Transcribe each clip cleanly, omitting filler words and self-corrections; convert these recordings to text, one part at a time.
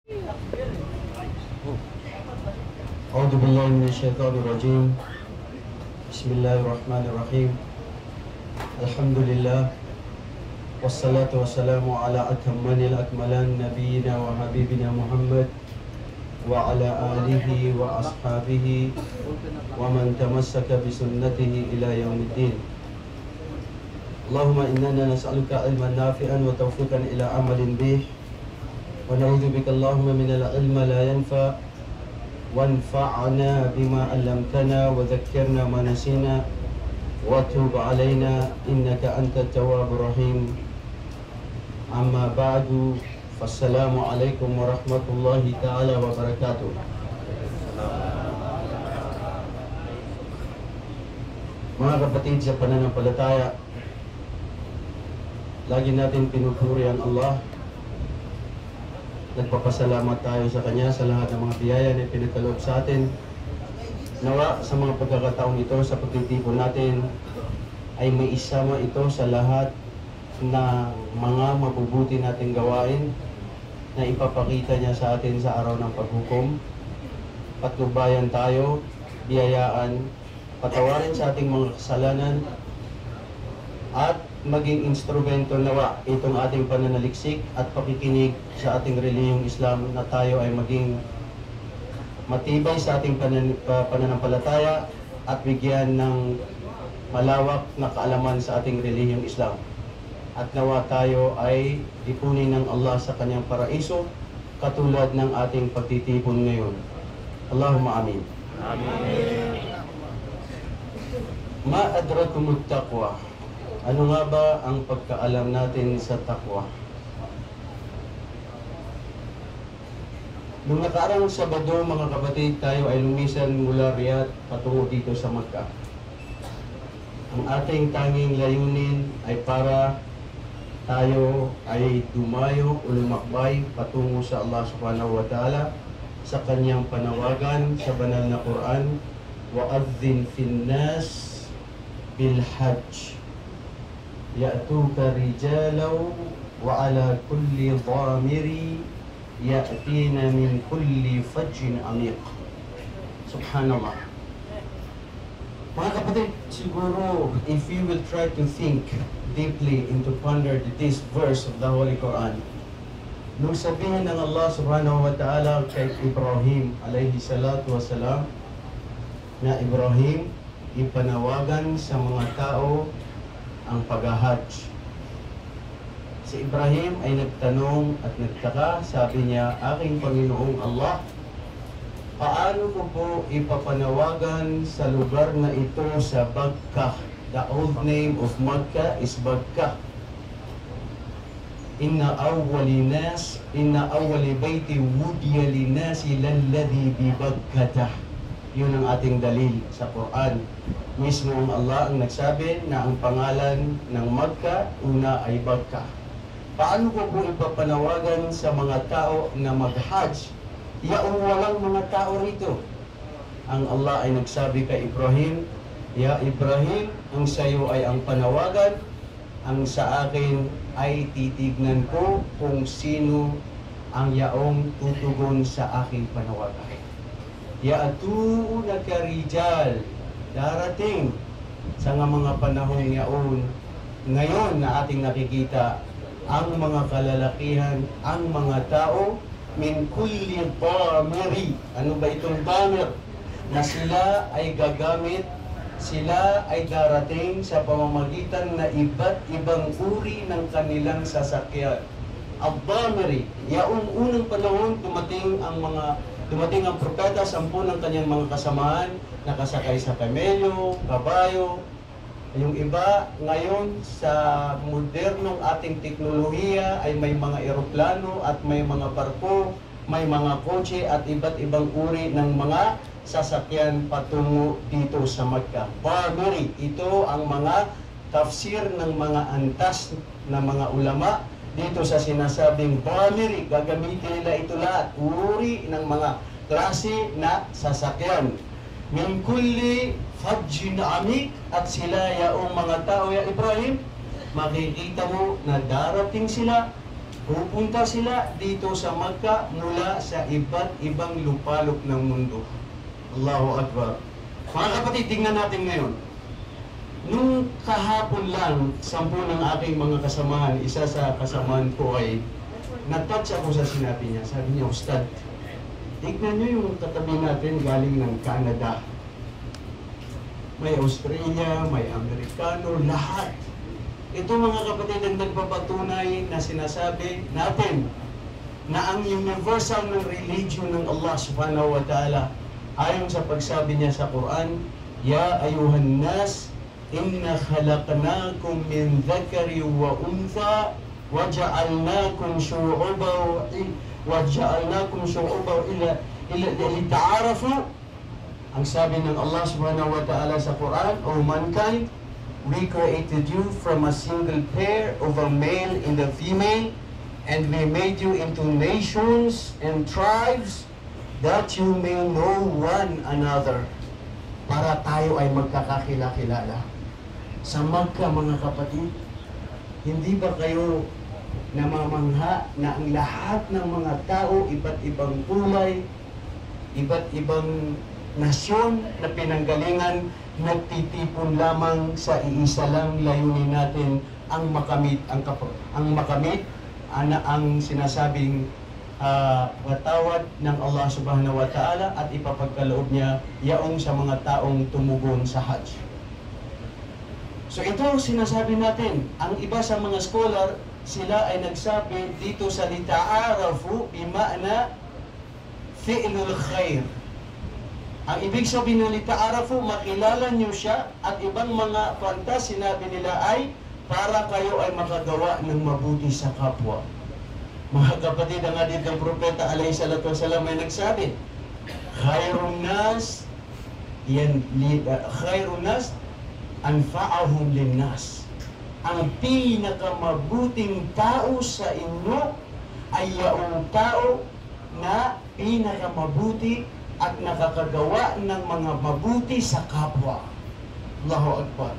أعوذ بالله من الشيطان الرجيم. بسم الله الرحمن الرحيم. الحمد لله والصلاة والسلام على أتمان الأكملان نبينا وحبيبنا محمد وعلى آله وأصحابه ومن تمسك بسنته إلى يوم الدين. اللهم إننا نسألك علما نافعا وتوفيقا إلى عمل به، ونعوذ بك اللهم من العلم لا ينفع، وانفعنا بما علمتنا وذكرنا ما نسينا، وتوب علينا إنك أنت التواب الرحيم. أما بعد، فالسلام عليكم ورحمة الله تعالى وبركاته. Mga kapatid sa pananampalataya, lagi natin pinupuri ang Allah. Nagpapasalamat tayo sa Kanya sa lahat ng mga biyaya na pinagkaloob sa atin. Nawa sa mga pagkakataong ito sa pagtitipon natin ay may isama ito sa lahat na mga mabubuti nating gawain na ipapakita niya sa atin sa araw ng paghukom. Patnubayan tayo, biyayaan, patawarin sa ating mga kasalanan, at maging instrumento nawa itong ating pananaliksik at pakikinig sa ating relihiyong Islam, na tayo ay maging matibay sa ating pananampalataya at bigyan ng malawak na kaalaman sa ating relihiyong Islam. At nawa tayo ay ipunin ng Allah sa kanyang paraiso katulad ng ating pagtitipon ngayon. Allahumma amin. Amin. Ma adrakumut taqwa. Ano nga ba ang pagkaalam natin sa takwa? Noong nakaraang Sabado, mga kapatid, tayo ay lumisan mula Riyadh patungo dito sa Makkah. Ang ating tanging layunin ay para tayo ay dumayo o lumakbay patungo sa Allah subhanahu wa ta'ala sa kanyang panawagan sa banal na Quran, wa'adhin finnas bilhajj ya'tuka rijalau wa ala kulli dhamiri ya'tina min kulli fajjin amiq. Subhanallah. Mga kapatid, siguro if you will try to think deeply into ponder this verse of the Holy Quran, nung sabihin ng Allah subhanahu wa ta'ala kay Ibrahim alayhi salatu wasalam na Ibrahim, ipanawagan sa mga tao ang pag-hajj. Si Ibrahim ay nagtanong at nagtaka, sabi niya, aking Panginoong Allah, paano ko po ipapanawagan sa lugar na ito sa Bagkah? The old name of Makkah is Bagkah. Inna awwali bayti wudiya linasi lalladhi bi Bagkatah. Yun ang ating dalil sa Quran. Mismo ang Allah ang nagsabi na ang pangalan ng Makkah, una ay Bagkah. Paano ko po ipapanawagan sa mga tao na mag-hajj? Yaong walang mga tao rito. Ang Allah ay nagsabi kay Ibrahim, Ya Ibrahim, ang sayo ay ang panawagan, ang sa akin ay titignan ko kung sino ang yaong tutugon sa aking panawagan. Ya'tunaka rijal, darating sa mga panahong yaon ngayon na ating nakikita ang mga kalalakihan, ang mga tao min kulli dhamiri. Ano ba itong dhamir? Na sila ay gagamit, sila ay darating sa pamamagitan na iba't ibang uri ng kanilang sasakyan. Ad-dhamiri, yaong unang panahon dumating ang propeta, 10 ng kanyang mga kasamahan, nakasakay sa kamelyo, kabayo. Yung iba, ngayon sa modernong ating teknolohiya ay may mga eroplano at may mga barko, may mga kotse at iba't ibang uri ng mga sasakyan patungo dito sa Makkah. Dhamiri, ito ang mga tafsir ng mga antas na mga ulama dito sa sinasabing dhamiri. Gagamitin nila ito lahat, uri ng mga klase na sasakyan. Min kulli fajjin amik, at sila yaong mga tao, ya Ibrahim, makikita mo na darating sila Pupunta sila dito sa Makkah mula sa iba't ibang lupalop ng mundo. Allahu Akbar. Mga kapatid, tingnan natin ngayon. Nung kahapon lang, 10 ng aking mga kasamahan, isa sa kasamahan ko ay natouch ako sa sinabi niya. Sabi niya, Ustad, tignan niyo yung katabi natin galing ng Canada. May Australia, may Amerikano, lahat. Ito mga kapatid ang nagpapatunay na sinasabi natin na ang universal ng religion ng Allah subhanahu wa ta'ala ayon sa pagsabi niya sa Quran, Ya ayuhan nas, inna khalaqnakum min dhakari wa untha waja'alnakum syu'uban ila lita'arafu. Ang sabi ng Allah subhanahu wa ta'ala sa Quran, O mankind, we created you from a single pair of a male and a female, and we made you into nations and tribes that you may know one another. Para tayo ay magkakakilala. Sa Makkah, mga kapatid, hindi ba kayo namamangha na ang lahat ng mga tao, iba't ibang kulay, iba't ibang nasyon na pinanggalingan, nagtitipon lamang sa iisa lang layunin natin ang makamit ang sinasabing watawad ng Allah subhanahu wa ta'ala at ipapagkaloob niya yaong sa mga taong tumugon sa Hajj. So ito sinasabi natin, ang iba sa mga scholar, sila ay nagsabi dito sa lita'arafu bima'na fi'lul khair. Ang ibig sabihin ng lita'arafu, makilala niyo siya, at ibang mga kanta sinabi nila ay para kayo ay makagawa ng mabuti sa kapwa. Mga kapatid, ang hadith ng Propeta alayhi salatu wasalam ay nagsabi, Khairun nas anfa'ahum linnas. Ang pinakamabuting tao sa inyo ay yaong tao na pinakamabuti at nakakagawa ng mga mabuti sa kapwa. Allahu Akbar.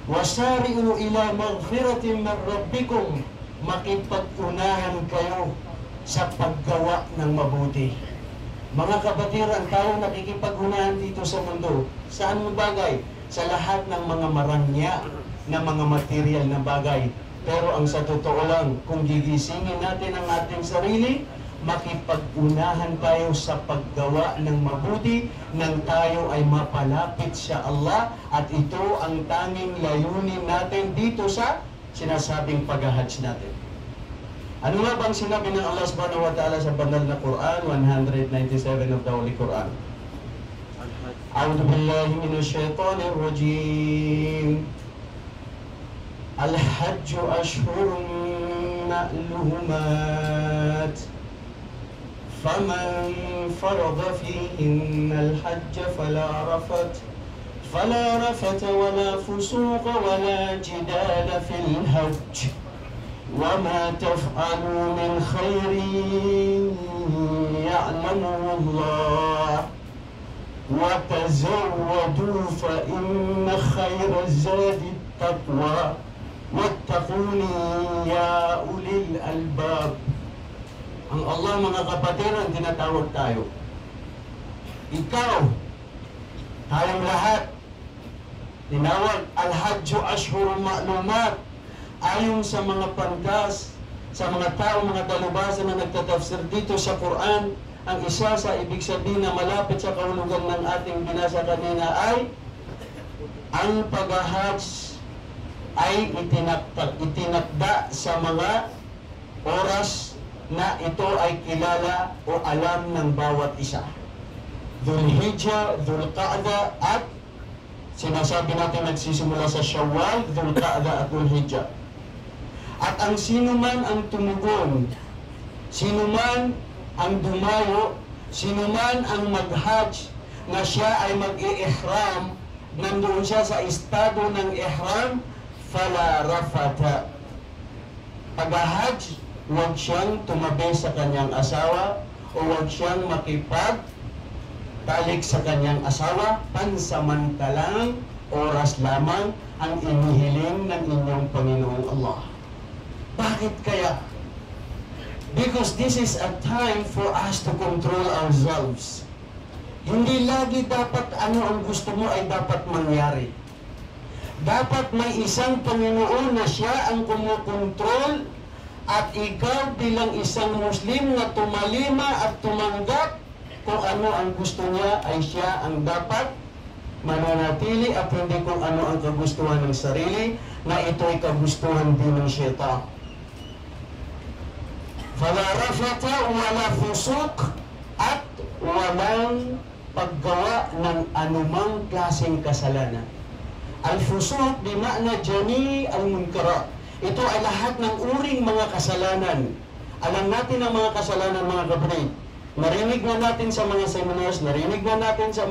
Wasari'u ila maghfiratin min rabbikum. Makipag-unahan kayo sa paggawa ng mabuti. Mga kapatid, ang tao nakikipag-unahan dito sa mundo. Saan mo bagay? Sa lahat ng mga maranya na mga material na bagay. Pero ang sa totoo lang, kung gigisingin natin ang ating sarili, makipag-unahan tayo sa paggawa ng mabuti nang tayo ay mapalapit sa Allah, at ito ang tanging layunin natin dito sa sinasabing pag-hajj natin. Ano nga bang sinabi ng Allah subhanahu wa ta'ala sa banal na Quran, 197 of the Holy Quran? A'udhu billahi minash shaitanir rajim. Al-hajju ashhurun ma'lumat. فمن فرض فيهن الحج فلا رفث ولا فسوق ولا جدال في الحج وما تفعلوا من خير يعلمه الله وتزودوا فإن خير الزاد التقوى واتقوني يا أولي الألباب. Ang Allah, mga kapatid, ang tinatawag tayo. Ikaw, tayong lahat, tinawag al-hajju ashhurun ma'lumat. Ayon sa mga pantas, sa mga tao, mga dalubhasa na nagtatafsir dito sa Quran, ang isa sa ibig sabihin na malapit sa kahulugan ng ating binasa kanina ay ang pag-hajj ay itinakda sa mga oras na ito ay kilala o alam ng bawat isa. Dhul-Hijjah, Dhul-Qa'dah, at sinasabi natin nagsisimula sa Shawwal, Dhul-Qa'dah at Dhul-Hijjah. At ang sino man ang tumugon, sino man ang dumayo, sino man ang mag-hajj na siya ay mag-i-ihram, nandoon siya sa estado ng ihram, fala rafata. Pag-hajj, huwag siyang tumabi sa kanyang asawa o huwag siyang makipagtalik sa kanyang asawa. Pansamantalang oras lamang ang inihiling ng inyong Panginoong Allah. Bakit kaya? Because this is a time for us to control ourselves. Hindi lagi dapat ano ang gusto mo ay dapat mangyari. Dapat may isang Panginoon na siya ang kumukontrol at ikaw bilang isang Muslim na tumalima at tumanggap kung ano ang gusto niya ay siya ang dapat mananatili at hindi kung ano ang kagustuhan ng sarili na ito ay kagustuhan din ng syaitan. Fala rafata wala fusuk at walang paggawa ng anumang klaseng kasalanan. Al-fusuk di makna jami al-munkara. Ito ay lahat ng uring mga kasalanan. Alam natin ang mga kasalanan, mga kapatid. Narinig na natin sa mga seminars, narinig na natin sa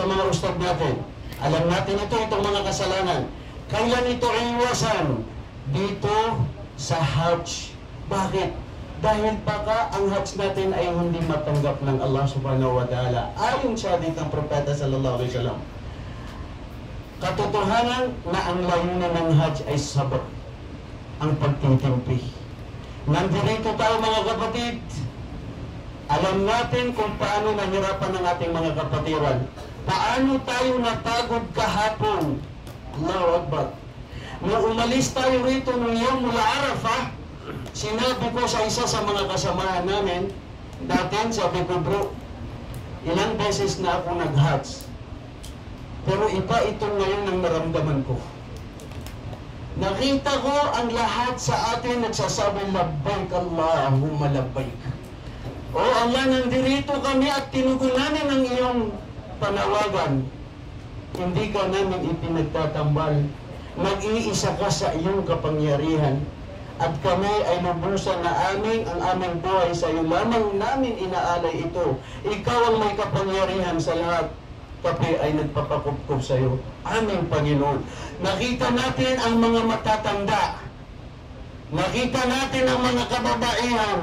mga ustad natin. Alam natin itong mga kasalanan. Kailan ito iwasan? Dito sa Hajj. Bakit? Dahil baka ang Hajj natin ay hindi matanggap ng Allah subhanahu wa ta'ala. Ayon sa hadith ng Propeta sallallahu alaihi wasallam. Katotohanan na ang layunin ng Hajj ay sabr, ang pagtitimpi. Nandito tayo mga kapatid. Alam natin kung paano nahirapan ng ating mga kapatiran. Paano tayo napagod kahapon. Allahu Akbar. Nung umalis tayo rito nung Yawm Arafah, sinabi ko sa isa sa mga kasamahan namin, dati sabi ko, bro, ilang beses na ako nag-Hajj. Pero iba itong ngayon ang naramdaman ko. Nakita ko ang lahat sa atin nagsasabi, labbaik Allahumma labbaik. O Allah, nandirito kami at tinugunanin ang iyong panawagan. Hindi ka namin ipinagtatambal. Nag-iisa ka sa iyong kapangyarihan. At kami ay lubusan na ang aming buhay sa iyo. Lamang namin inaalay ito. Ikaw ang may kapangyarihan sa lahat. Kami ay nagpapakupkup sa iyo. Aming Panginoon. Nakita natin ang mga matatanda. Nakita natin ang mga kababaihan.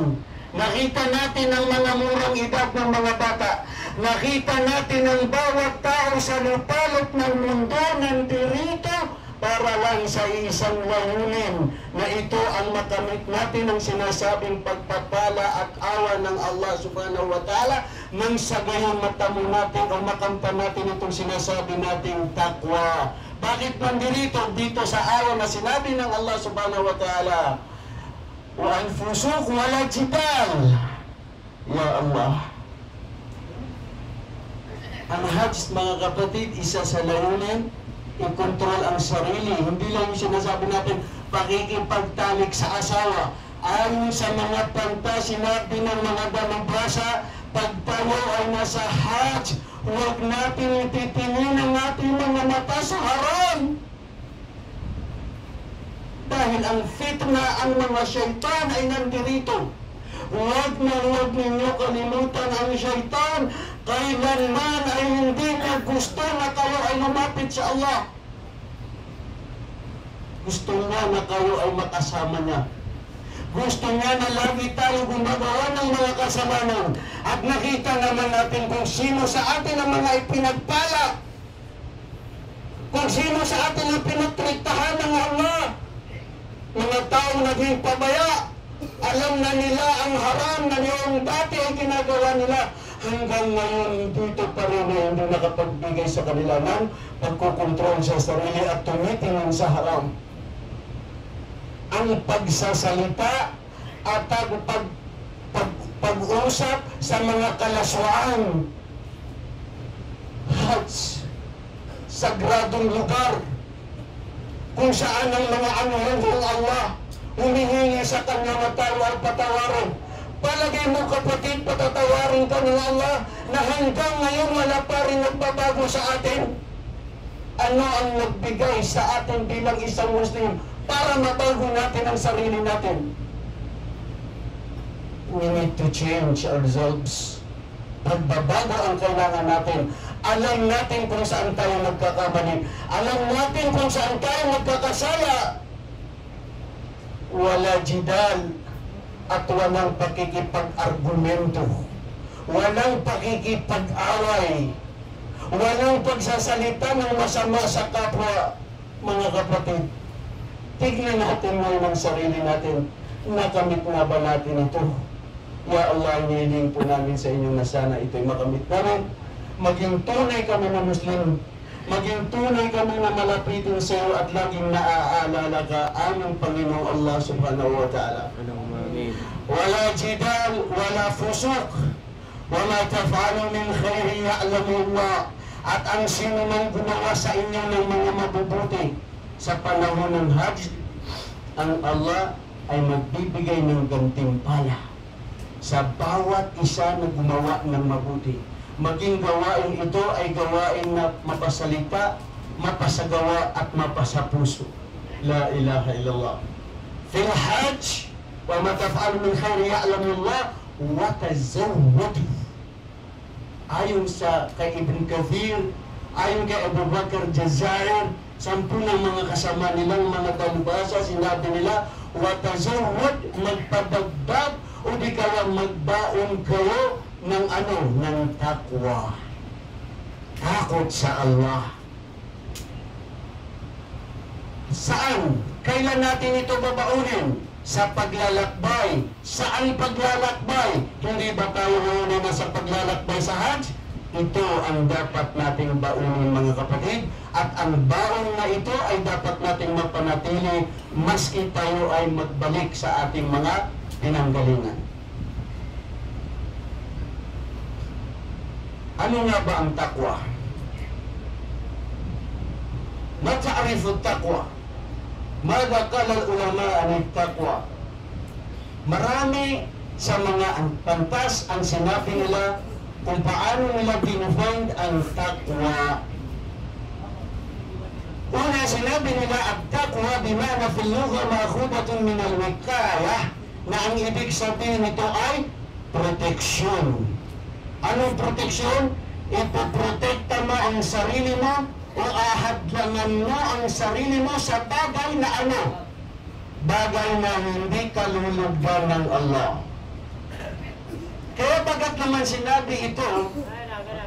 Nakita natin ang mga murang edad ng mga bata. Nakita natin ang bawat tao sa lupalot ng mundo nandirito para lang sa isang layunin na ito ang makamit natin ang sinasabing pagpapala at awa ng Allah subhanahu wa ta'ala nang sa gayon matamo natin o makamta natin itong sinasabi nating takwa. Bakit nandirito? Dito sa awa na sinabi ng Allah subhanahu wa ta'ala, wa anfusuk wala jibal. Ya Allah. Ang Hajj, mga kapatid, isa sa layunin, i-control ang sarili. Hindi lang yung sinasabi natin, pakikipagtalik sa asawa. Ayon sa mga panta, sinabi ng mga damang-brasa, pag tayo ay nasa Hajj, huwag natin ititingin ang ating mga mata sa haram. Dahil ang fitna, ang mga syaitan ay nandirito. Huwag ninyo kalimutan ang syaitan. Kailanman ay hindi na gusto na kayo ay lumapit sa Allah. Gusto niya na kayo ay makasama niya. Gusto niya na lagi tayo gumagawa ng mga kasalanan. At nakita naman natin kung sino sa atin ang mga ipinagpala. Kung sino sa atin ang pinagtriktahan ng Allah. Mga taong naging pabaya. Alam na nila ang haram na yung dati ay ginagawa nila. Hanggang ngayon, dito pa rin na hindi nakapagbigay sa kanila ng pagkukontrol sa sarili at tumitingin sa haram. Ang pagsasalita at pag-usap sa mga kalaswaan. Hajj, sagradong lugar, kung saan ang mga anghel ng Allah humihingi sa kanya na tayo ay patawarin. Palagay mo kapatid, patatawarin ka ng Allah na hanggang ngayon wala pa rin nagbabago sa atin. Ano ang nagbigay sa atin bilang isang Muslim para mabago natin ang sarili natin? We need to change ourselves. Pagbabago ang kailangan natin. Alam natin kung saan tayo nagkakamali. Alam natin kung saan tayo nagkakasala. Wala jidal at walang pakikipag-argumento. Walang pakikipag-away. Walang pagsasalita ng masama sa kapwa. Mga kapatid, tignan natin ngayon ang sarili natin. nakamit nga ba natin ito? Ya Allah, hinihiling po namin sa inyo na sana ito'y makamit namin. Maging tunay kami na Muslim. Maging tunay kami na malapitin sa iyo at laging naaalala ka aming Panginoong Allah subhanahu wa ta'ala. Wala jidal, wala fusuk, wala taf'alu min khairin ya'lamu Allah. At ang sino mang gumawa sa inyo ng mga mabubuti sa panahon ng Hajj, ang Allah ay magbibigay ng gantimpala sa bawat isa na gumawa ng mabuti. Maging gawain ito ay gawain na mapasalita, mapasagawa at mapasapuso. La ilaha illallah. Fil Hajj, wa ma taf'alu min khairin ya'lamu Allah, wa tazawwadu. Ayon sa kay Ibn Kathir, ayon kay Abu Bakr Jazair, 10 ng mga kasama nilang mga dalubhasa, sinabi nila, wa tazawwad, magpadagdag o di kaya magbaon kayo ng ano, ng takwa. Takot sa Allah. Saan? Kailan natin ito babaunin? Sa paglalakbay. Saan paglalakbay? Hindi ba tayo ngayon na sa paglalakbay sa Hajj? Ito ang dapat nating baunin, mga kapatid. At ang baon na ito ay dapat nating mapanatili maski tayo ay magbalik sa ating mga pinanggalingan. Ano nga ba ang takwa? Ma ta'rifu at-taqwa? Mada qala al-ulama an at-taqwa? Marami sa mga pantas ang sinabi nila kung paano nila define ang takwa. Una, sinabi nila at-taqwa bimana fil lugha ma'khudatun min al-wiqayah, na ang ibig sabihin nito ay proteksyon. Anong proteksyon? Ipoprotekta mo ang sarili mo o ahadlangan mo ang sarili mo sa bagay na ano? Bagay na hindi kalulugdan ng Allah. Kaya bagat naman sinabi ito,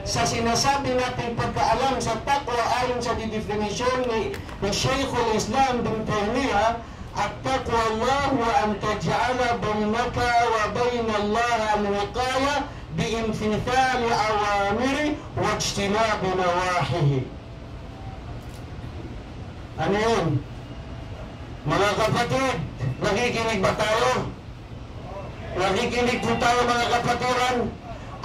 sa sinasabi natin pagkaalam sa takwa ayon sa definisyon ni Shaykhul Islam bin Taymiyyah, at-taqwa Allah wa an taj'ala bainaka wa baina Allah al-wiqaya biimtithali awamiri wa ijtinabi nawahihi. Ano yun? Mga kapatid, nakikinig ba tayo? Nakikinig po tayo, mga kapatiran?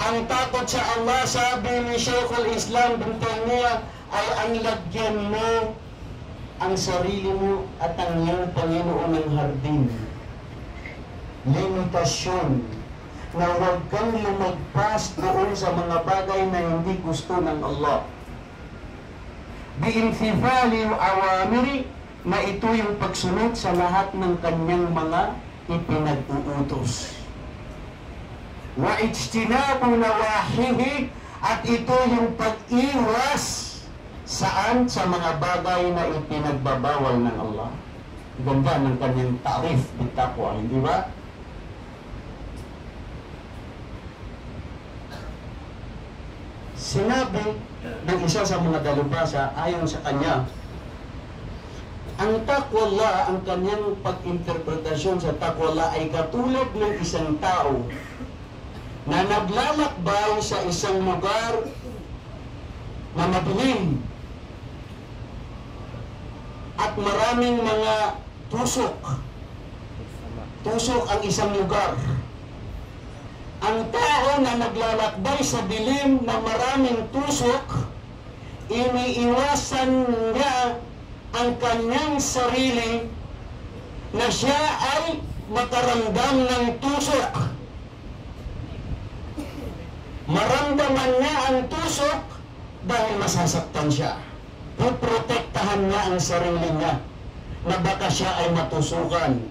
Ang takot sa Allah, sabi ni Shaykhul Islam bin Taymiyyah, ay ang lagyan mo ang sarili mo at ang iyong Panginoon ng hardin. Limitasyon na huwag kang lumagpas doon sa mga bagay na hindi gusto ng Allah. Biinfifali awamiri, na ito yung pagsunod sa lahat ng kanyang mga ipinag-uutos. Wa ijtinabu nawahihi, at ito yung pag-iwas saan sa mga bagay na ipinagbabawal ng Allah. Ganda ng kanyang ta'rif ng taqwa, hindi ba? Sinabi ng isa sa mga dalubhasa, ayon sa kanya, ang taqwallah, ang kanyang pag-interpretasyon sa taqwallah ay katulad ng isang tao na naglalakbay sa isang lugar na madilim at maraming mga tusok. Tusok ang isang lugar. Ang tao na naglalakbay sa dilim na maraming tusok, iniiwasan niya ang kanyang sarili na siya ay makaramdam ng tusok. Maramdaman niya ang tusok dahil masasaktan siya. Puprotektahan niya ang sarili niya na baka siya ay matusukan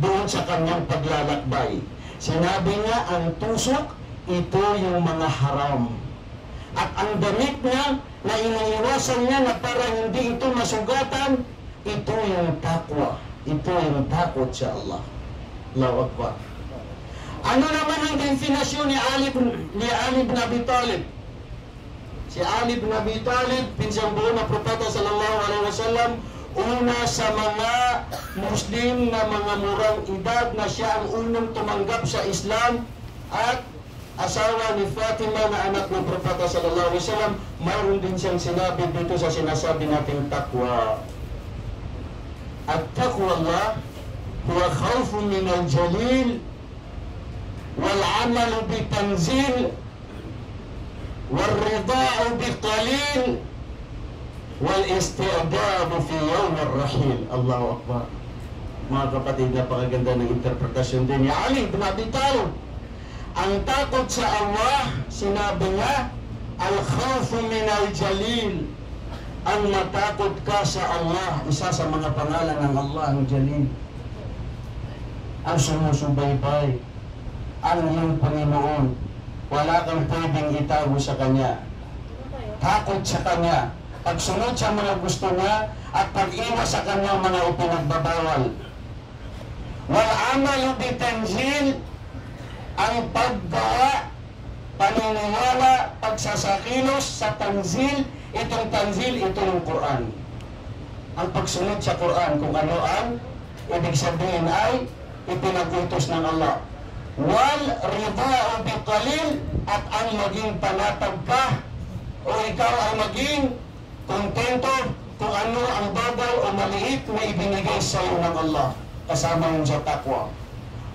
doon sa kanyang paglalakbay. Sinabi niya, ang tusok, ito yung mga haram. At ang damit niya na iniiwasan niya na para hindi ito masugatan, ito yung takwa. Ito yung takot sa Allah. Allahu Akbar. Ano naman ang definasyon ni Ali bin Abi Talib? Si Ali bin Abi Talib, pinsang buo na propeta sallallahu alaihi wasallam, una sa mga Muslim na mga murang edad na siya ang unang tumanggap sa Islam at asawa ni Fatima na anak ng Propeta sallallahu alaihi wasallam, mayroon din siyang sinabi dito sa sinasabi nating takwa. At taqwa Allah huwa khawfun min al-jalil wal amalu bi tanzil wal rida'u bi qalil wal isti'dadu fi yawm ar-rahil. Allahu Akbar. Mga kapatid, napakaganda ng interpretasyon din ni Ali ibn Abi Talib. Ang takot sa Allah, sinabi niya, al-khawfu min al-jalil. Ang matakot ka sa Allah, isa sa mga pangalan ng Allah, ang Jalil. Ang sumusubaybay, ang iyong Panginoon. Wala kang pwedeng itago sa Kanya. Takot sa Kanya. Pagsunod sa mga gusto niya at pag-iwas sa Kanyang mga ipinagbabawal. Wal-amalu bitanzil, ang paggawa, paniniwala, pagsasakilos sa tanzil. Itong tanzil, ito yung Quran. Ang pagsunod sa Quran, kung ano ang ibig sabihin ay ipinag-utos ng Allah. Wal rida'u biqalil, at ang maging panatag ka o ikaw ay maging kontento kung ano ang bagay o maliit na ibinigay sa iyo ng Allah, kasama yung sa taqwa.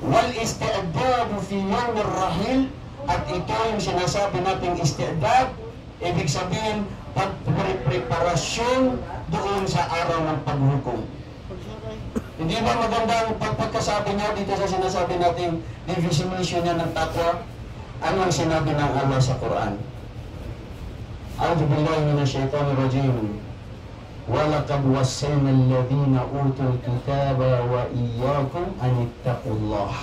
Wal isti'dadu fi yawm ar-rahil, at ito yung sinasabi nating isti'dad, ibig sabihin pagpreparasyon doon sa araw ng paghukom. Hindi ba magandang pagpagkasabi niya dito sa sinasabi nating definition niya ng taqwa? Ano ang sinabi ng Allah sa Quran? A'udhu billahi minash shaitanir rajim. وَلَقَدْ وَصَّيْنَا الَّذِينَ أُوتُوا الْكِتَابَ وَإِيَّاكُمْ أَنِ اتَّقُوا اللَّهَ.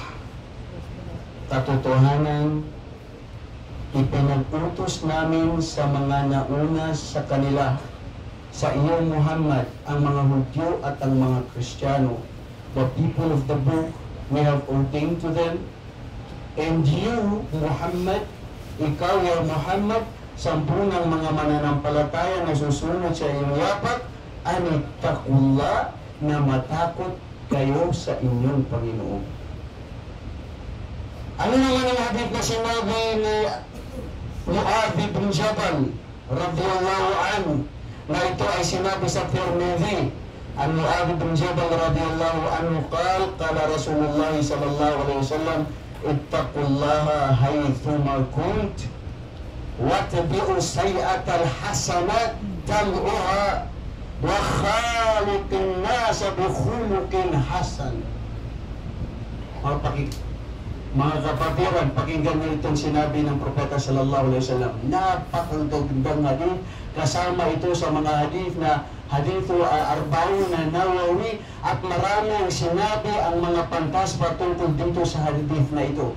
Katotohanan, ipinag-utos namin sa mga nauna sa kanila, sa iyo Muhammad, ang mga Hudyo at ang mga Kristiyano, the people of the book, we have ordained to them, and you Muhammad, ikaw ya Muhammad, sampunang mga mananampalataya na susunod sa iyong yapak, anittaqullah, na matakot kayo sa inyong Panginoon. Ano naman ang hadith na sinabi ni Mu'adh ibn Jabal radhiyallahu anhu, na ito ay sinabi sa Tirmidhi? An Mu'adh ibn Jabal radhiyallahu anhu qala Rasulullah sallallahu alaihi wasallam, ittaqullaha haythuma kunt وَاتَّبِعُوا السَّيِّئَةَ الْحَسَنَةَ تَمْحُهَا وَخَالِقِ النَّاسَ بِخُلُقٍ حَسَنٍ. Mga kapatiran, pakinggan niyo itong sinabi ng Propeta sallallahu alaihi wasallam. Napakagandang hadith. Kasama ito sa mga hadith na hadithu arba'un na Nawawi, at maraming sinabi ang mga pantas patungkol dito sa hadith na ito.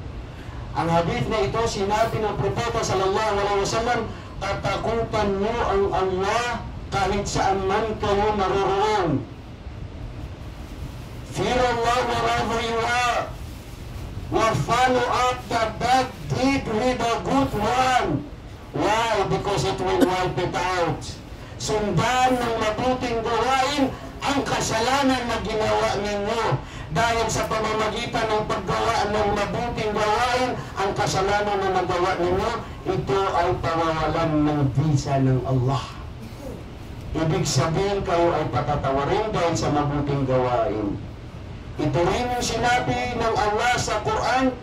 Ang hadith na ito, sinabi ng Propeta sallallahu alaihi wasallam, tatakutan mo ang Allah kahit saan man kayo naroroon. Fear Allah wherever you are, or follow up the bad deed with a good one. Why? Because it will wipe it out. Sundan ng mabuting gawain ang kasalanan na ginawa ninyo. Dahil sa pamamagitan ng paggawa ng mabuting gawain, ang kasalanan na nagawa ninyo, ito ay pawawalan ng visa ng Allah. Ibig sabihin, kayo ay patatawarin dahil sa mabuting gawain. Ito rin yung sinabi ng Allah sa Quran,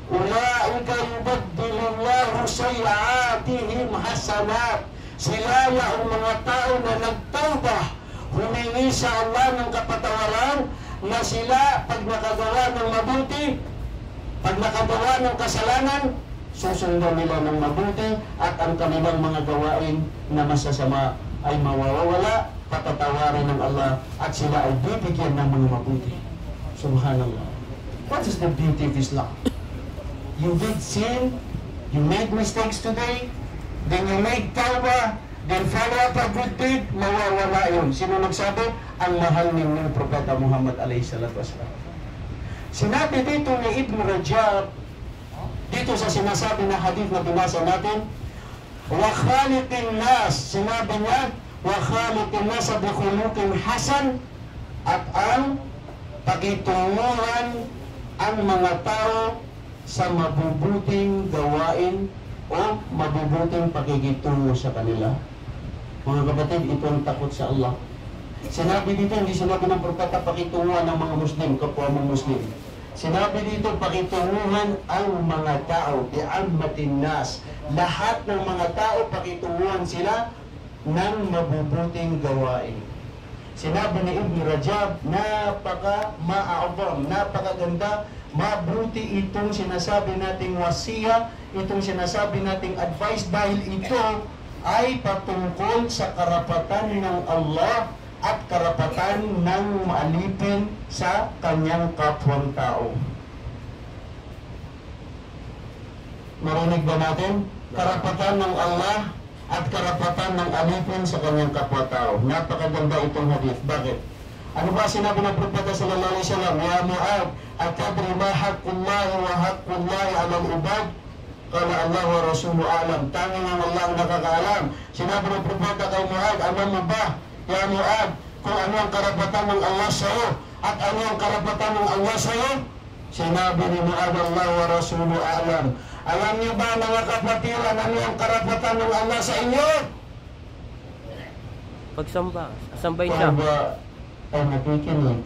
Ulaika yubaddilullahu sayyi'atihim hasanat. Sila ang mga tao na nagtawbah, humingi sa Allah ng kapatawaran, na sila pag nakagawa ng mabuti, pag nakagawa ng kasalanan, susundan nila ng mabuti, at ang kanilang mga gawain na masasama ay mawawala, patatawarin ng Allah, at sila ay bibigyan ng mga mabuti. Subhanallah. What is the beauty of Islam? You did sin, you made mistakes today, then you make tawbah, then follow up a good deed, mawawala yun. Sino nagsabi? Ang mahal ninyong Propeta Muhammad alayhi salatu wasalam. Sinabi dito ni Ibn Rajab, dito sa sinasabi na hadith na binasa natin, wa khaliqin nas, sinabi niya, wa khaliqin nasa bi khuluqin hasan, at ang pakitunguhan ang mga tao sa mabubuting gawain o mabubuting pakikitungo sa kanila. Mga kapatid, ito ang takot sa Allah. Sinabi dito, hindi sinabi ng propeta pakitunguhan ng mga Muslim, kapwa mong Muslim. Sinabi dito, pakitunguhan ang mga tao, bi'ammatin nas. Lahat ng mga tao, pakitunguhan sila ng mabubuting gawain. Sinabi ni Ibn Rajab, napaka-ma'a'adham, napakaganda, mabuti itong sinasabi nating wasiya, itong sinasabi nating advice, dahil ito ay patungkol sa karapatan ng Allah at karapatan ng maalipin sa kanyang kapwang tao. Marinig ba natin? Karapatan ng Allah at karapatan ng alipin sa kanyang kapwa-tao. Napakaganda itong hadith. Bakit? Ano ba sinabi ng Propeta sallallahu alaihi wasallam? Ya Mu'ad, atadri ma haqqullahi wa haqqullahi 'alal ibad? Qala Allah wa rasuluhu a'lam. Tanging ang Allah ang nakakaalam. Sinabi ng Propeta kay Mu'ad, alam mo ba, ya Mu'ad, kung ano ang karapatan ng Allah sa iyo at ano ang karapatan ng Allah sa iyo? Sinabi ni Mu'ad, Allah wa rasuluhu a'lam. Alam niyo ba, mga kapatiran, ano ang karapatan ng Allah sa inyo? Pagsamba, sambahin siya. Ay nakikinig.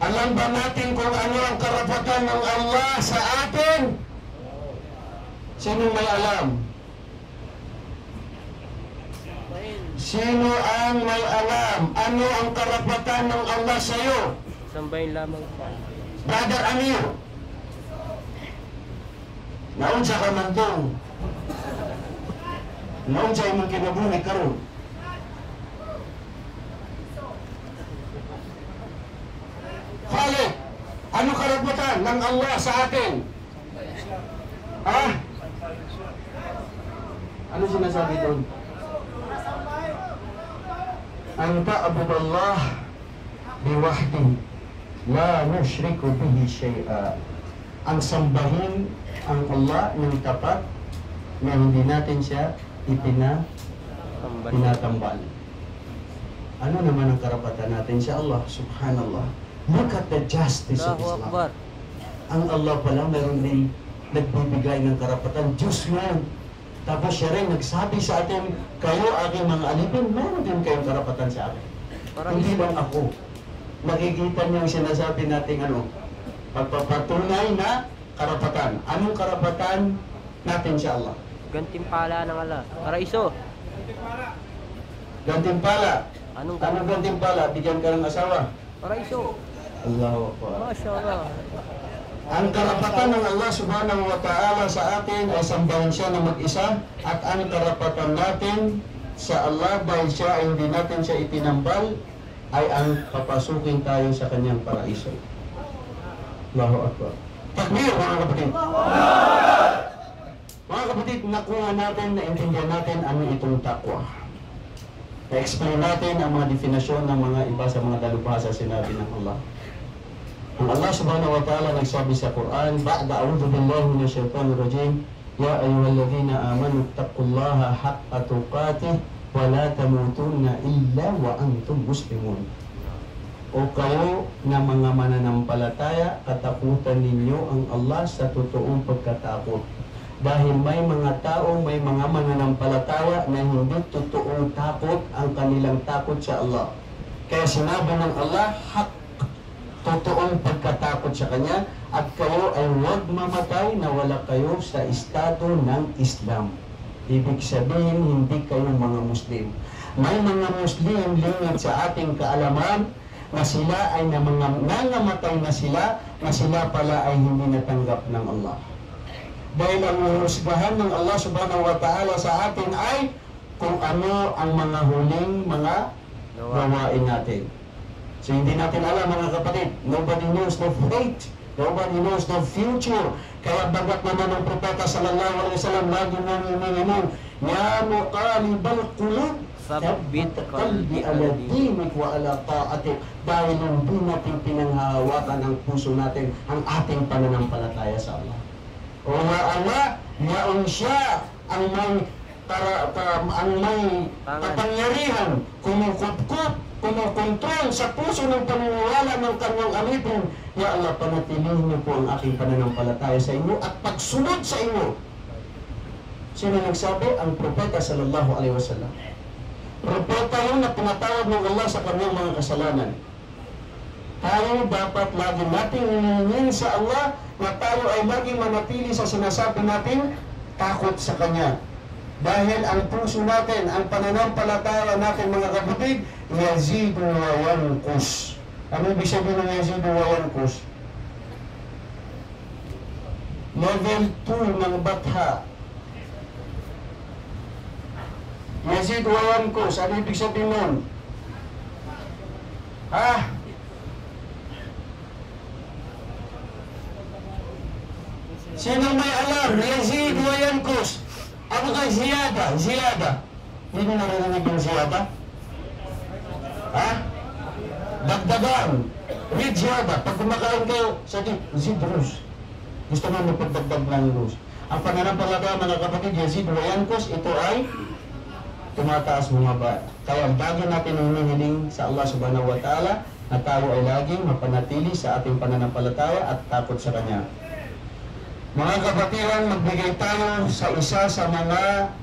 Alam ba natin kung ano ang karapatan ng Allah sa atin? Sino may alam? Sino ang may alam? Ano ang karapatan ng Allah sa iyo? Sambahin lamang. Brother Amir, naon sa kamandong, naon sa imong kinabuhi karon. Khalid, ano karapatan ng Allah sa atin? Ha? Ano sinasabi doon? An ta'budallah biwahdi la nushriku bihi syai'a. Ang sambahin ang Allah ng tapat na hindi natin siya tinatambal. Ano naman ang karapatan natin sa Allah? Subhanallah. Look at the justice of Islam. Ang Allah pala mayroon din nagbibigay ng karapatan. Diyos yan. Tapos siya rin nagsabi sa atin, kayo aking mga alipin, meron din kayong karapatan sa akin. Hindi lang ako. Nakikita niyo yung sinasabi natin pagpapatunay na karapatan. Anong karapatan natin sa Allah? Gantimpala ng Allah. Paraiso. Gantimpala. Anong gantimpala? Bigyan ka ng asawa. Paraiso. Allahu Akbar. Masya Allah. Ang karapatan ng Allah subhanahu wa ta'ala sa atin ay sambahin siya na mag-isa, at ang karapatan natin sa Allah dahil siya ay hindi natin siya itinambal ay ang papasukin tayo sa kanyang paraiso. Allahu Akbar. Takbir, mga kapatid. Mga kapatid, nakuha natin, naintindihan natin ano itong takwa. Na-explain natin ang mga definasyon ng mga iba sa mga dalubhasa sinabi ng Allah. Ang Allah subhanahu wa ta'ala nagsabi sa Quran, ba'da a'udhu billahi minasyaitanir rajim, ya ayyuhalladzina amanu taqullaha haqqa tuqatih wa la tamutunna illa wa antum muslimun. O kayo na mga mananampalataya, katakutan ninyo ang Allah sa totoong pagkatakot. Dahil may mga tao, may mga mananampalataya na hindi totoong takot ang kanilang takot sa Allah. Kaya sinabi ng Allah, totoong pagkatakot sa Kanya, at kayo ay huwag mamatay na wala kayo sa estado ng Islam. Ibig sabihin, hindi kayo mga Muslim. May mga Muslim lingid sa ating kaalaman na sila ay nangamatay na sila pala ay hindi natanggap ng Allah. Dahil ang husgahan ng Allah subhanahu wa ta'ala sa atin ay kung ano ang mga huling mga gawain natin. So hindi natin alam, mga kapatid. Nobody knows the fate. Nobody knows the future. Kaya bagat naman ng Propeta sallallahu alaihi wasallam, lagi nang iminginom, ya muqalibal qulub, sabbit qalbi ala dinik wa ala ta'atik. Dahil hindi natin pinanghahawakan ang puso natin, ang ating pananampalataya sa Allah. O nga Allah, yaon siya ang may ang may kapangyarihan, kumukupkup, kumukontrol sa puso ng paniniwala ng kanyang alipin. Ya Allah, panatilihin niyo po ang aking pananampalataya sa inyo at pagsunod sa inyo. Sino nagsabi? Ang propeta sallallahu alaihi wasallam. Propeta yun na pinatawad ng Allah sa kanyang mga kasalanan. Tayo dapat lagi nating hinihingin sa Allah na tayo ay laging manatili sa sinasabi natin takot sa Kanya. Dahil ang puso natin, ang pananampalataya natin mga kapatid, yazidu wa yanqus. Ano ibig sabihin ng yazidu wa yanqus? Level 2 ng batha. Yazidu wa yanqus. Ano ibig sabihin nun? Ha? Sino may alam? Yazid wa yanqus. Ano kay ziyada? Ziyada. Hindi mo narinig yung ziyada? Ha? Dagdagan. With ziyada. Pag kumakain kayo, sabi, zid rus. Gusto mo magpagdagdag ng rus. Ang pananampalataya mga kapatid, yazid wa yanqus, ito ay tumataas bumaba. Kaya lagi natin hinihiling sa Allah subhanahu wa ta'ala na tayo ay laging mapanatili sa ating pananampalataya at takot sa Kanya. Mga kapatiran, magbigay tayo sa isa sa mga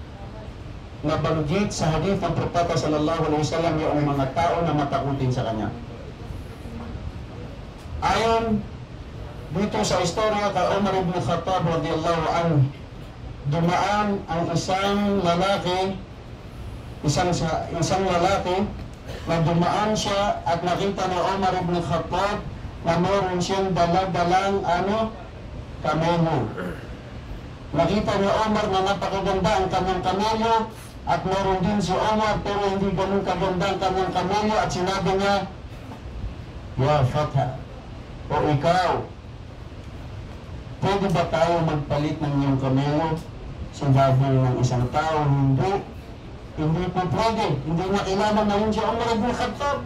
nabanggit sa hadith ng Propeta sallallahu alaihi wasallam, yung mga tao na matakutin sa Kanya. Ayon dito sa istorya kay Umar ibn Khattab radiyallahu anhu, dumaan ang isang lalaki na dumaan siya at nakita ni Umar ibn Khattab na meron siyang dala-dalang kamelo. Nakita ni Omar na napakaganda ang kanyang kamelo at meron din si Omar pero hindi ganun kaganda ang kanyang kamelo at sinabi niya, Ya Fatha, o ikaw, pwede ba tayo magpalit ng iyong kamelo? Sinabi ng isang tao, hindi po pwede. Hindi na kailangan na yun si Omar ibn Khattab.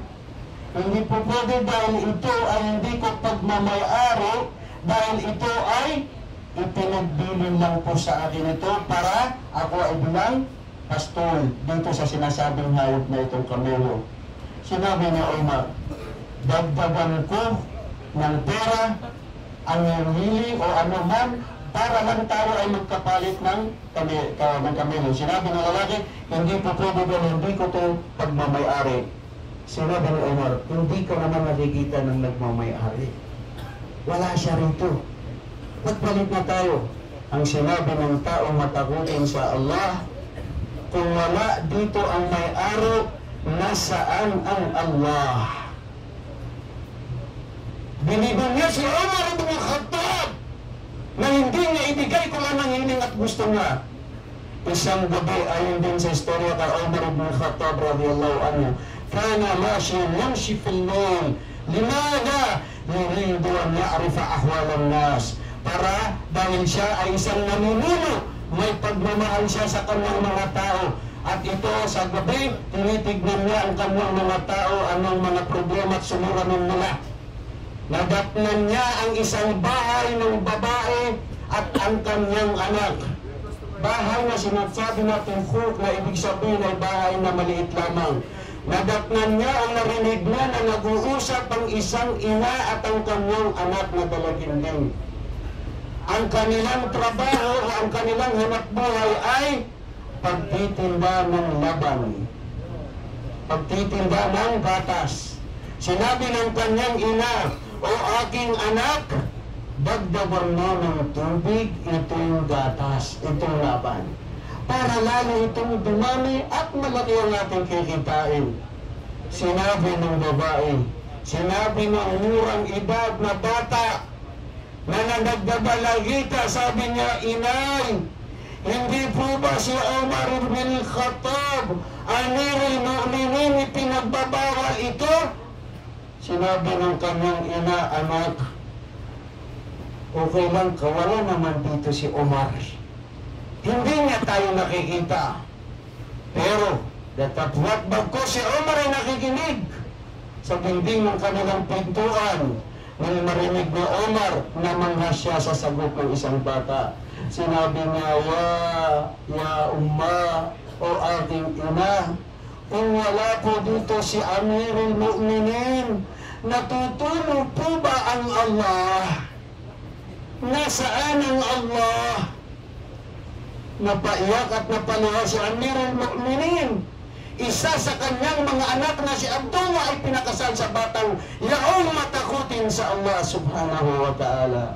Hindi po pwede dahil ito ay hindi ko pagmamayari, dahil ito ay ipinagbilin lang po sa akin ito para ako ay bilang pastol dito sa sinasabing hayop na itong kamelo. Sinabi ni Omar, dagdagan ko ng pera ang hili o ano man para lang tayo ay magkapalit ng kamelo. Sinabi ng lalaki, hindi po pwede dahil hindi ko ito pagmamayari. Sinabi ni Omar, hindi ko naman nakikita ng nagmamayari. Wala siya rito. Pagpalit na tayo. Ang sinabi ng taong matakutin sa Allah, kung wala dito ang may-ari, nasaan ang Allah? Binibig niya si Umar ibn Khattab na hindi niya ibigay kung anong hiling at gusto niya. Isang gabi, ayon din sa istorya kay Umar ibn Khattab radiyallahu anhu, kana mashiyan yamshi fil layl. Limada yuridu an ya'rifa ahwal an-nas. Para dahil siya ay isang namumuno, may pagmamahal siya sa kanyang mga tao. At ito sa gabi, tinitignan niya ang kanyang mga tao, anong mga problema at sumuranin nila. Nadatnan niya ang isang bahay ng babae at ang kanyang anak. Bahay na sinasabi natin khuk na ibig sabihin ay bahay na maliit lamang. Nadatnan niya ang narinig niya na nag-uusap ang isang ina at ang kanyang anak na dalaginding. Ang kanilang trabaho o ang kanilang hanapbuhay ay pagtitinda ng laban, pagtitinda ng gatas. Sinabi ng kanyang ina, o aking anak, dagdagan mo ng tubig itong gatas, itong laban, para lalo itong dumami at malaki ang ating kikitain. Sinabi ng babae, sinabi ng murang edad na bata na nagbabalagita, sabi niya, inay, hindi po ba si Umar ibn Khattab, Amirul Mu'minin, pinagbabawal ito? Sinabi ng kanyang ina, anak, okay lang, kawala naman dito si Umar. Hindi niya tayo nakikita. Pero, datapwat bagko si Umar ay nakikinig sa dingding ng kanilang pintuan. Nang marinig ni Umar na mangha siya sa sagot ng isang bata. Sinabi niya, ya umma, o aking ina, kung wala po dito si Amirul Mu'minin, natutulog po ba ang Allah? Nasaan ang Allah? Napaiyak at napaliwa si Amirul Mu'minin. Isa sa kanyang mga anak na si Abdullah ay pinakasal sa batang yaong matakutin sa Allah subhanahu wa ta'ala.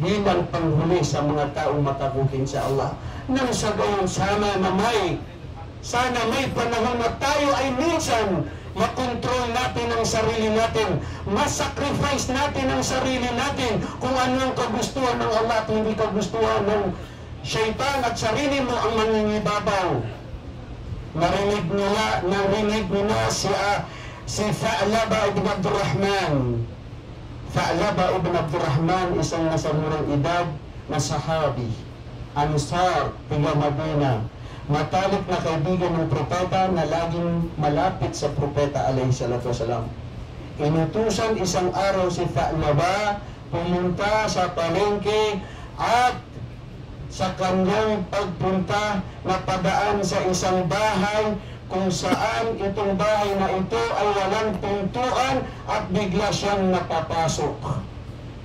Bilang panghuli sa mga taong matakutin sa Allah. Nang sa gayon, sana may panahon na tayo ay minsan makontrol natin ang sarili natin, masacrifice natin ang sarili natin kung ano ang kagustuhan ng Allah at hindi kagustuhan ng syaitan at sarili mo ang mangingibabaw. Narinig nila si Tha'laba ibn Abdurrahman. Tha'laba ibn Abdurrahman, isang nasa murang edad na sahabi, Ansar, taga Madina, matalik na kaibigan ng propeta na laging malapit sa propeta alayhi salatu wasalam. Inutusan isang araw si Tha'laba pumunta sa palengke at sa kanyang pagpunta napadaan sa isang bahay kung saan itong bahay na ito ay walang pintuan at bigla siyang napapasok.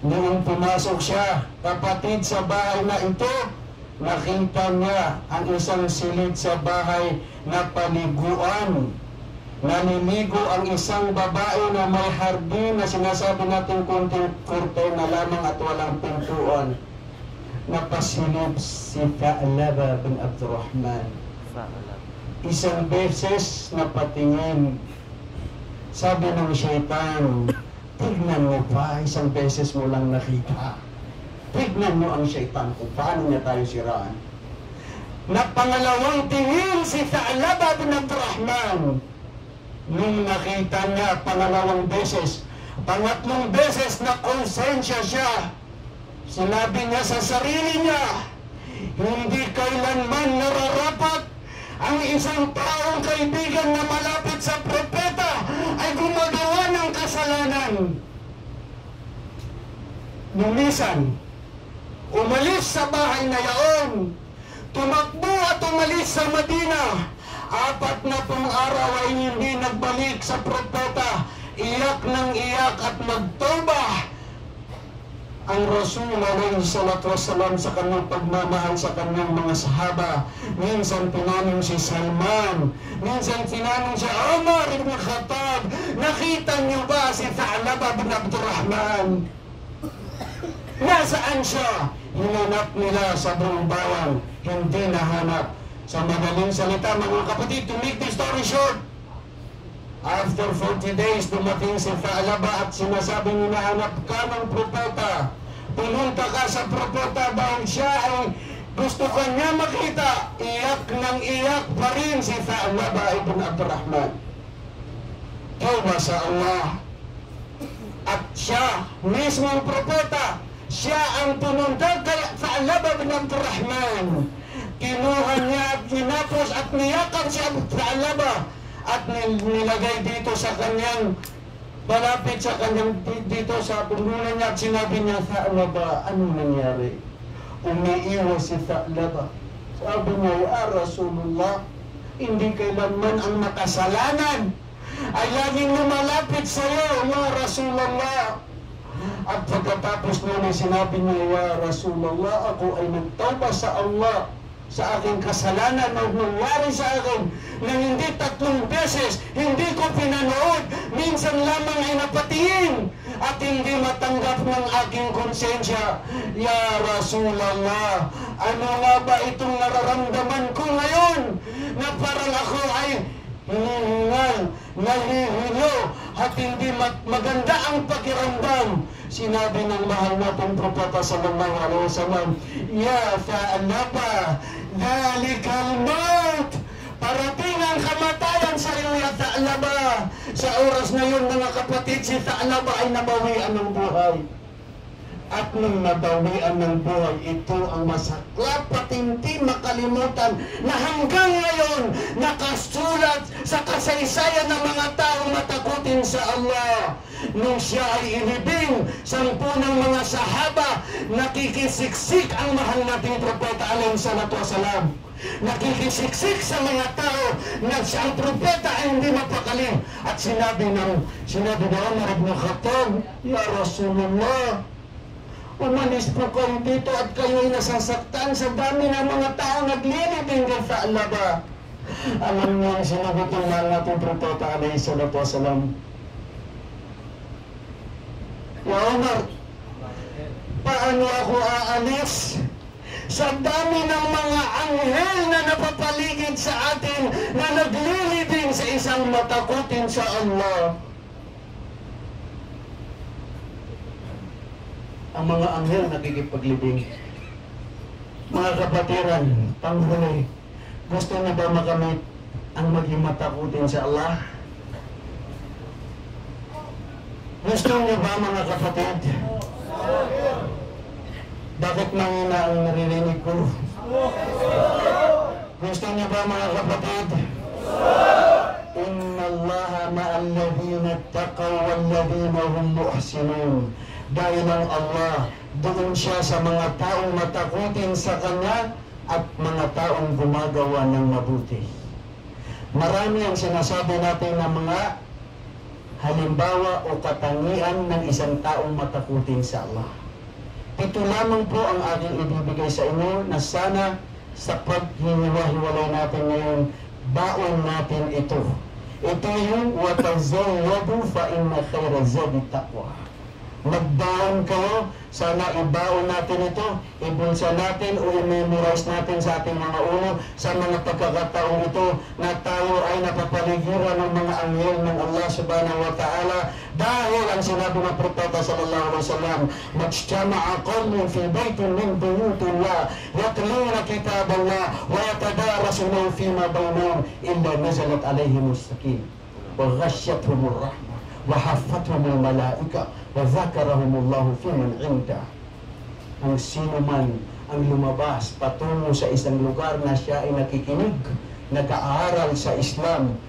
Noong pumasok siya, kapatid, sa bahay na ito, nakita niya ang isang silid sa bahay na paliguan. Naliligo ang isang babae na may hardin na sinasabi natin kunting kurte na lamang at walang pintuan. Napasilip si Tha'laba bin Abdurrahman. Isang beses napatingin. Sabi ng syaitan, tignan mo pa, isang beses mo lang nakita. Tignan mo ang syaitan kung paano niya tayo siraan. Napangalawang tingin si Tha'laba bin Abdurrahman. Nung nakita niya pangalawang beses, pangatlong beses na konsensya siya. Sinabi niya sa sarili niya, hindi kailanman nararapat ang isang taong kaibigan na malapit sa propeta ay gumagawa ng kasalanan. Lumisan, umalis sa bahay na yaon, tumakbo at umalis sa Madina. 4 na pong araw ay hindi nagbalik sa propeta, iyak ng iyak at magtoba ang Rasul alayhi salatu wassalam sa kanyang pagmamahal sa kanyang mga sahaba. Minsan tinanong si Salman, minsan tinanong si Umar ibn Khattab, nakita niyo ba si Tha'laba bin Abdurrahman? Nasaan siya? Hinanap nila sa buong bayan, hindi nahanap. Sa madaling salita, mga kapatid, to make the story short, after 40 days, dumating si Tha'laba at sinasabi niya, nahanap ka ng propeta. Pumunta ka sa propeta dahil siya ay gusto ka niya makita. Iyak ng iyak pa rin si Tha'laba ibn Abdurrahman. Tawba sa Allah. At siya, mismong propeta, siya ang pumunta kay Tha'laba ibn Abdurrahman. Kinuha niya at tinapos at niyakap si Tha'laba at nilagay dito sa kanyang malapit sa kanyang dito sa punggulan niya at sinabi niya, Tha'laba, anong nangyari? Umiiwas si Tha'laba. Sabi niya, ya Rasulullah, hindi kailanman ang makasalanan ay laging lumalapit sa iyo, ya Rasulullah. At pagkatapos niya sinabi niya, ya Rasulullah, ako ay nagtawba sa Allah sa aking kasalanan na nangyari sa akin na hindi 3 beses, hindi ko pinanood, minsan lamang ay napatingin at hindi matanggap ng aking konsensya. Ya Rasulullah, ano nga ba itong nararamdaman ko ngayon na parang ako ay hinihingal, nahihilo at hindi maganda ang pakiramdam? Sinabi ng mahal nating propeta sallallahu alaihi wasallam, ya Tha'laba, dhalikal maut, parating ang kamatayan sa iyo, ya Tha'laba. Sa oras na yun, mga kapatid, si Tha'laba ay nabawian ng buhay. At nung nabawian ng buhay, ito ang masaklap at hindi makakalimutan na hanggang ngayon nakasulat sa kasaysayan ng mga taong matakutin sa Allah. Nung siya ay ilibing, 10 ng mga sahaba, nakikisiksik ang mahal nating propeta alayhi salatu wasalam. Nakikisiksik sa mga tao na siyang propeta ay hindi mapakali. At sinabi na Umar ibn Khattab, Ya Rasulullah, umalis po kayo dito at kayo'y nasasaktan sa dami ng mga tao naglilibing kay Tha'laba. Alam niyo ang sinagot ng mahal nating propeta alayhi salatu wasalam, Ya Umar, paano ako aalis sa dami ng mga anghel na napapaligid sa atin na naglilibing sa isang matakutin sa Allah? Ang mga anghel nakikipaglibing. Mga kapatiran, panghuli, gusto niyo ba makamit ang maging matakutin sa Allah? Gusto niyo ba, mga kapatid? Bakit mahina ang naririnig ko? Gusto niyo ba, mga kapatid? Inna Allaha ma'al ladhina taqaw wal ladhina hum muhsinun. Dahil ang Allah, doon siya sa mga taong matakutin sa Kanya at mga taong gumagawa ng mabuti. Marami ang sinasabi natin ng mga halimbawa o katangian ng isang taong matakutin sa Allah. Ito lamang po ang aking ibibigay sa inyo na sana sa paghihiwa-hiwalay natin ngayon, baon natin ito. Ito yung watazawwadu fa inna khayra zadi taqwa. Magbaon kayo, sana ibaon natin ito, ibulsa natin o i-memorize natin sa ating mga ulo sa mga pagkakataong ito na tayo ay napapaligiran ng mga anghel ng Allah subhanahu wa ta'ala dahil ang sinabi ng propeta sallallahu alaihi wasallam, majtama'a qawmun fi baytin min buyutillah yatluna kitaballah wa yatadarasunahu fima bainahum illa nazalat alaihimus sakinah wa ghashiyatuhumur rahmah wa haffathumul malaika wa zakarahumullahu fi man inda. Ang sino man ang lumabas patungo sa isang lugar na siya ay nakikinig, nag-aaral sa Islam,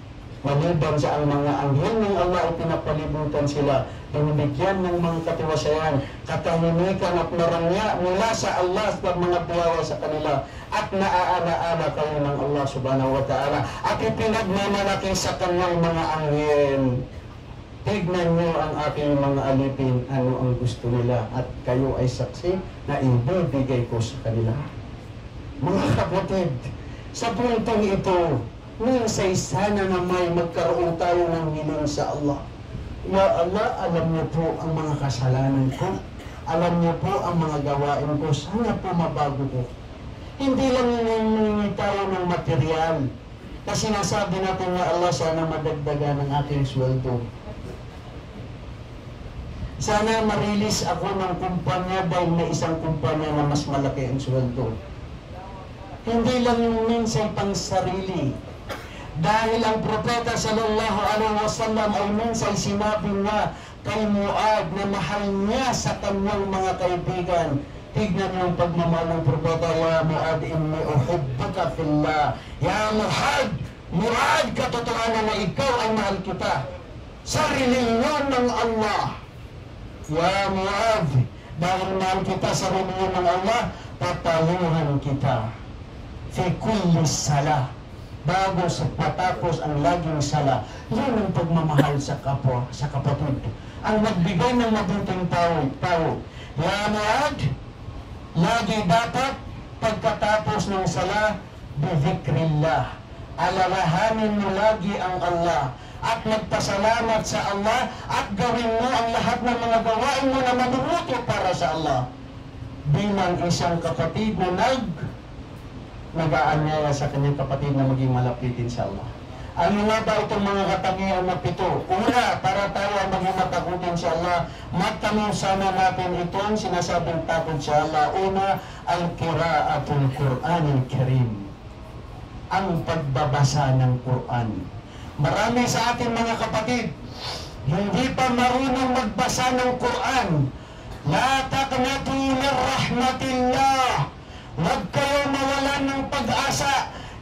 maliban sa ang mga anghel ng Allah ay pinapalibutan sila, binibigyan ng mga katiwasayan, katahimikan at marangya mula sa Allah sa mga buwawa sa kanila, at naaana-ana kayo ng Allah subhanahu wa ta'ala at ipinagmamalaki sa kanyang mga anghel. Tignan nyo ang aking mga alipin, ano ang gusto nila, at kayo ay saksi na ibibigay ko sa kanila. Mga kapatid, sa puntong ito, minsay sana na may magkaroon tayo ng hiling sa Allah. Ya Allah, alam niyo po ang mga kasalanan ko, alam niyo po ang mga gawain ko, sana po mabago ko. Hindi lang hiningi tayo ng material, kasi nasabi natin na Allah, sana madagdagan ng aking sweldo. Sana marilis ako ng kumpanya dahil may isang kumpanya na mas malaki ang sweldo. Hindi lang yung minsan pang sarili. Dahil ang propeta sallallahu alaihi wasallam ay minsan sinabi niya kay Muad na mahal niya sa kanyang mga kaibigan. Tignan niyo ang pagmamahal ng propeta, Ya Muad, inni uhibbuka fillah. Ya Muad, katotohanan na ikaw ay mahal kita sa reliyon ng Allah. Ya Muad, dahil mahal kita sa reliyon ng Allah, patayuhan kita fi kulli salah, bago sa patapos ang laging sala. Yan ang pagmamahal sa kapwa, sa kapatid. Ang magbigay ng mabuting tao. Ya Muad, lagi dapat pagkatapos ng sala, bizikrillah, alalahanin mo lagi ang Allah at magpasalamat sa Allah at gawin mo ang lahat ng mga gawain mo na mabubuti para sa Allah bilang isang kapatid na nag-aanyaya sa kanyang kapatid na maging malapitin sa Allah. Ano nga ba itong mga katangian na 7? Una, para tayo ang maging matakutin sa Allah, magtanong sana natin itong sinasabing takot sa Allah. Una, al-qira'atul Qur'anil Karim, ang pagbabasa ng Quran. Marami sa ating mga kapatid hindi pa marunong magbasa ng Quran. La taqnatu min rahmatillah. Huwag kayo mawalan ng pag-asa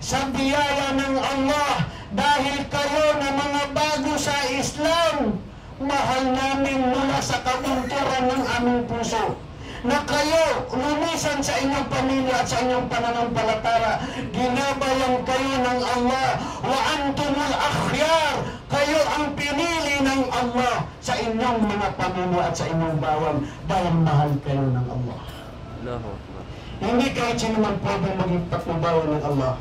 sa biyaya ng Allah, dahil kayo na mga bago sa Islam, mahal namin mula sa kabunturan ng aming puso, na kayo lumisan sa inyong pamilya at sa inyong pananampalataya. Ginabayan kayo ng Allah, wa antumul akhyar, kayo ang pinili ng Allah sa inyong mga pamilya at sa inyong bawang, dahil mahal kayo ng Allah. Allahu Akbar. Hindi kahit sino man pwedeng maging patnubawan ng Allah.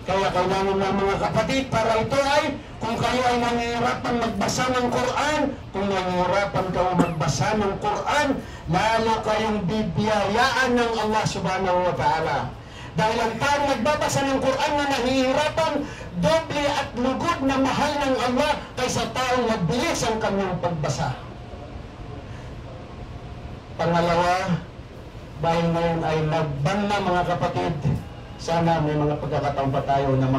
Kaya kailangan ng mga kapatid, para ito ay, kung kayo ay nangihirapan magbasa ng Quran, kung nangihirapan kayo magbasa ng Quran, lalo kayong bibiyayaan ng Allah subhanahu wa ta'ala. Dahil ang taong nagbabasa ng Quran na nahihirapan, doble at lugod na mahal ng Allah kaysa taong mabilis ang kanyang pagbasa. Pangalawa, dahil ngayon ay nagban na mga kapatid, sana may mga pagkakataon pa tayo na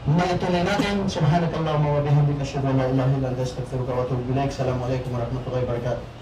maituloy natin. Subhanakallahumma wa bihamdika, asyhadu an la ilaha illa anta, astaghfiruka wa atubu ilaik. Assalamualaikum warahmatullahi wabarakatuh.